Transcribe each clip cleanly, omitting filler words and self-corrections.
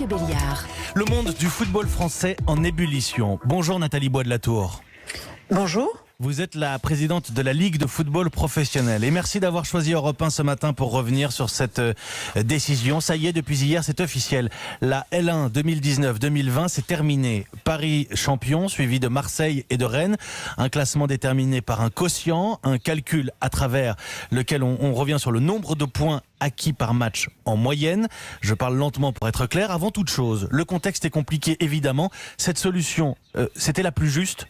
Béliard. Le monde du football français en ébullition. Bonjour Nathalie Bois de la Tour. Bonjour. Vous êtes la présidente de la Ligue de football professionnel et merci d'avoir choisi Europe 1 ce matin pour revenir sur cette décision. Ça y est, depuis hier, c'est officiel. La L1 2019-2020, c'est terminé. Paris champion, suivi de Marseille et de Rennes. Un classement déterminé par un quotient, un calcul à travers lequel on revient sur le nombre de points acquis par match en moyenne. Je parle lentement pour être clair. Avant toute chose, le contexte est compliqué évidemment. Cette solution, c'était la plus juste ?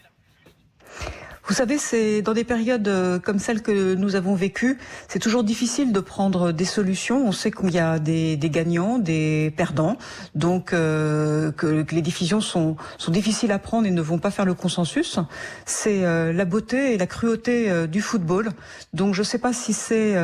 Vous savez, c'est dans des périodes comme celle que nous avons vécues, c'est toujours difficile de prendre des solutions. On sait qu'il y a des gagnants, des perdants, donc que les décisions sont difficiles à prendre et ne vont pas faire le consensus. C'est la beauté et la cruauté du football. Donc je ne sais pas si c'est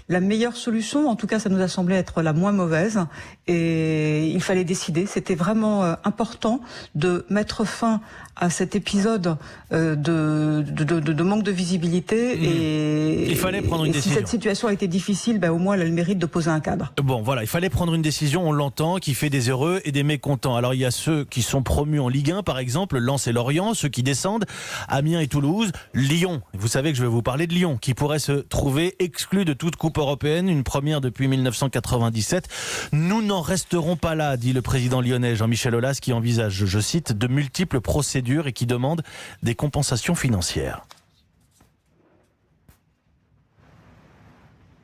la meilleure solution. En tout cas, ça nous a semblé être la moins mauvaise. Et il fallait décider. C'était vraiment important de mettre fin à cet épisode de manque de visibilité. Et il fallait prendre une décision. Si cette situation a été difficile, au moins elle a le mérite de poser un cadre. Bon, voilà, il fallait prendre une décision, on l'entend, qui fait des heureux et des mécontents. Alors il y a ceux qui sont promus en Ligue 1, par exemple, Lens et Lorient, ceux qui descendent, Amiens et Toulouse, Lyon. Vous savez que je vais vous parler de Lyon, qui pourrait se trouver exclu de toute coupe européenne, une première depuis 1997. Nous n'en resterons pas là, dit le président lyonnais Jean-Michel Aulas, qui envisage, je cite, de multiples procédures et qui demande des compensations financières.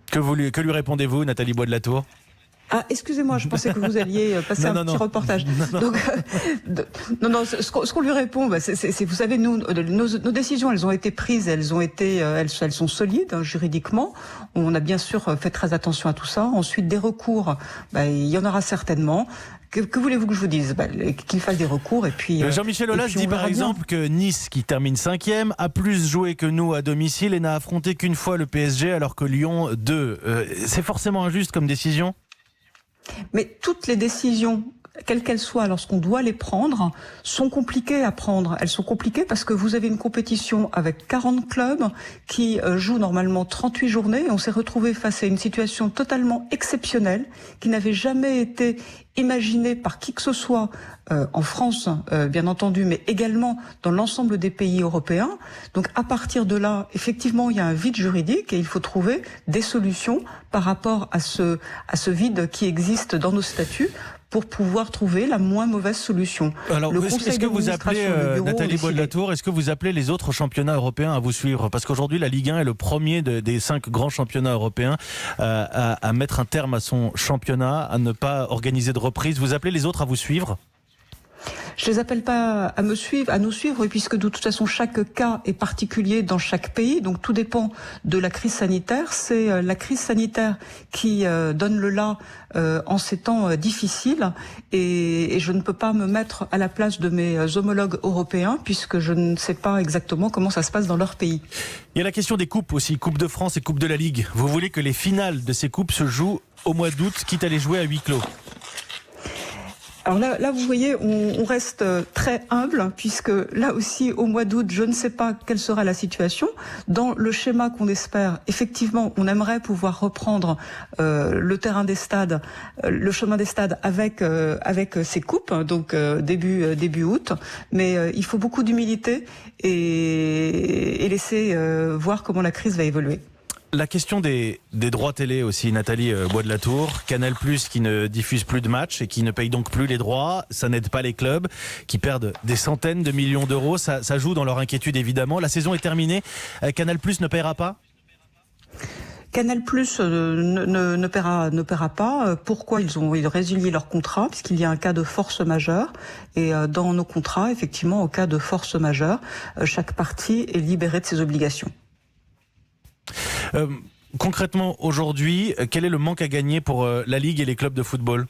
Que lui répondez-vous, Nathalie Bois de la Tour ? Ah, excusez-moi, je pensais que vous alliez passer un petit reportage. Donc, ce qu'on lui répond, c'est, vous savez, nos décisions, elles ont été prises, elles sont solides juridiquement. On a bien sûr fait très attention à tout ça. Ensuite, des recours, il y en aura certainement. Que voulez-vous que je vous dise ? Qu'il fasse des recours et puis... Jean-Michel Aulas dit par exemple que Nice, qui termine 5e, a plus joué que nous à domicile et n'a affronté qu'une fois le PSG alors que Lyon 2. C'est forcément injuste comme décision ? Mais toutes les décisions, quelles qu'elles soient, lorsqu'on doit les prendre, sont compliquées à prendre. Elles sont compliquées parce que vous avez une compétition avec 40 clubs qui jouent normalement 38 journées. Et on s'est retrouvé face à une situation totalement exceptionnelle qui n'avait jamais été imaginée par qui que ce soit en France, bien entendu, mais également dans l'ensemble des pays européens. Donc à partir de là, effectivement, il y a un vide juridique et il faut trouver des solutions par rapport à ce vide qui existe dans nos statuts pour pouvoir trouver la moins mauvaise solution. Alors, est-ce que vous appelez, Nathalie Bois de la Tour, est-ce que vous appelez les autres championnats européens à vous suivre ? Parce qu'aujourd'hui, la Ligue 1 est le premier des 5 grands championnats européens à mettre un terme à son championnat, à ne pas organiser de reprise. Vous appelez les autres à vous suivre ? Je les appelle pas à nous suivre, puisque de toute façon chaque cas est particulier dans chaque pays, donc tout dépend de la crise sanitaire. C'est la crise sanitaire qui donne le là en ces temps difficiles, et je ne peux pas me mettre à la place de mes homologues européens, puisque je ne sais pas exactement comment ça se passe dans leur pays. Il y a la question des coupes aussi, Coupe de France et Coupe de la Ligue. Vous voulez que les finales de ces coupes se jouent au mois d'août, quitte à les jouer à huis clos ? Alors là, vous voyez, on reste très humble, puisque là aussi, au mois d'août, je ne sais pas quelle sera la situation. Dans le schéma qu'on espère, effectivement, on aimerait pouvoir reprendre le terrain des stades, le chemin des stades avec ces coupes, donc début août. Mais il faut beaucoup d'humilité et laisser voir comment la crise va évoluer. La question des droits télé aussi, Nathalie Bois de la Tour. Canal+, qui ne diffuse plus de matchs et qui ne paye donc plus les droits. Ça n'aide pas les clubs qui perdent des centaines de millions d'euros. Ça joue dans leur inquiétude, évidemment. La saison est terminée. Canal+ ne paiera pas ? Canal+ ne paiera pas. Pourquoi ? Ils ont résilié leur contrat, puisqu'il y a un cas de force majeure. Et dans nos contrats, effectivement, au cas de force majeure, chaque partie est libérée de ses obligations. Concrètement, aujourd'hui, quel est le manque à gagner pour la Ligue et les clubs de football ?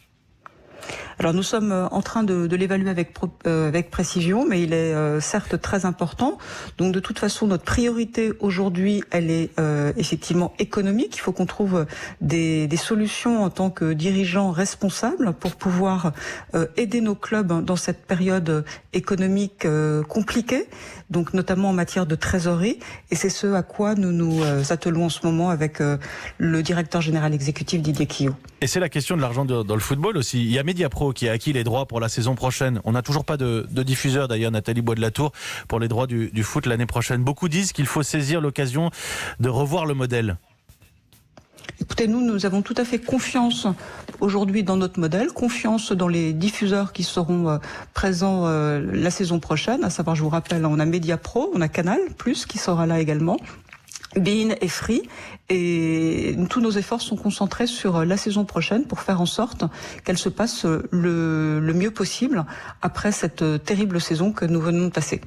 Alors nous sommes en train de l'évaluer avec précision, mais il est certes très important. Donc de toute façon, notre priorité aujourd'hui, elle est effectivement économique. Il faut qu'on trouve des solutions en tant que dirigeants responsables pour pouvoir aider nos clubs dans cette période économique compliquée, donc notamment en matière de trésorerie. Et c'est ce à quoi nous nous attelons en ce moment avec le directeur général exécutif Didier Quillot. Et c'est la question de l'argent dans le football aussi. Il y a Mediapro qui a acquis les droits pour la saison prochaine. On n'a toujours pas de diffuseur d'ailleurs, Nathalie Bois de la Tour, pour les droits du foot l'année prochaine. Beaucoup disent qu'il faut saisir l'occasion de revoir le modèle. Écoutez, nous avons tout à fait confiance aujourd'hui dans notre modèle, confiance dans les diffuseurs qui seront présents la saison prochaine. À savoir, je vous rappelle, on a Mediapro, on a Canal+, qui sera là également. beIN et Free, et tous nos efforts sont concentrés sur la saison prochaine pour faire en sorte qu'elle se passe le mieux possible après cette terrible saison que nous venons de passer.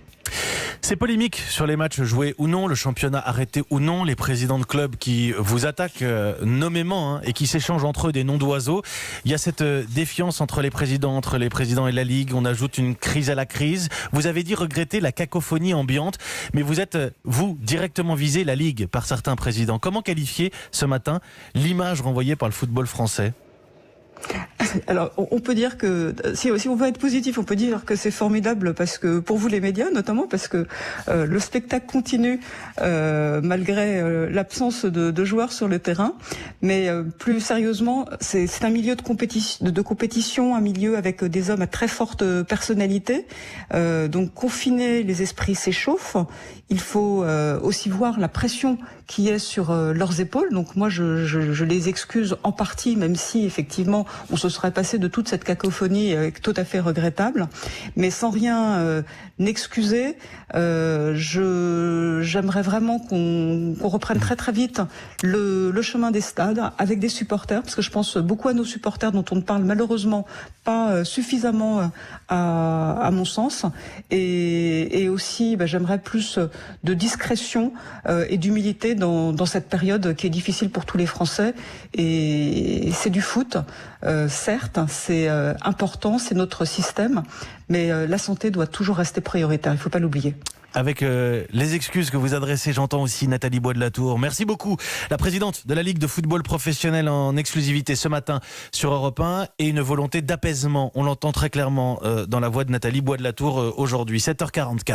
C'est polémique sur les matchs joués ou non, le championnat arrêté ou non, les présidents de clubs qui vous attaquent nommément et qui s'échangent entre eux des noms d'oiseaux. Il y a cette défiance entre les présidents et la Ligue. On ajoute une crise à la crise. Vous avez dit regretter la cacophonie ambiante, mais vous êtes, vous, directement visé, la Ligue, par certains présidents. Comment qualifier ce matin l'image renvoyée par le football français ? Alors, on peut dire que, si on veut être positif, on peut dire que c'est formidable parce que, pour vous les médias notamment, parce que le spectacle continue malgré l'absence de joueurs sur le terrain. Mais plus sérieusement, c'est un milieu de compétition, un milieu avec des hommes à très forte personnalité. Donc, confiner les esprits s'échauffe. Il faut aussi voir la pression qui est sur leurs épaules. Donc moi, je les excuse en partie, même si effectivement on se serait passé de toute cette cacophonie tout à fait regrettable. Mais sans rien n'excuser, j'aimerais vraiment qu'on reprenne très très vite le chemin des stades avec des supporters, parce que je pense beaucoup à nos supporters dont on ne parle malheureusement pas suffisamment à mon sens. Et aussi, j'aimerais plus de discrétion et d'humilité dans cette période qui est difficile pour tous les Français. Et c'est du foot, certes, c'est important, c'est notre système, mais la santé doit toujours rester prioritaire, il ne faut pas l'oublier. Avec les excuses que vous adressez, j'entends aussi Nathalie Bois de la Tour. Merci beaucoup. La présidente de la Ligue de football professionnel en exclusivité ce matin sur Europe 1 et une volonté d'apaisement. On l'entend très clairement dans la voix de Nathalie Bois de la Tour aujourd'hui, 7h44.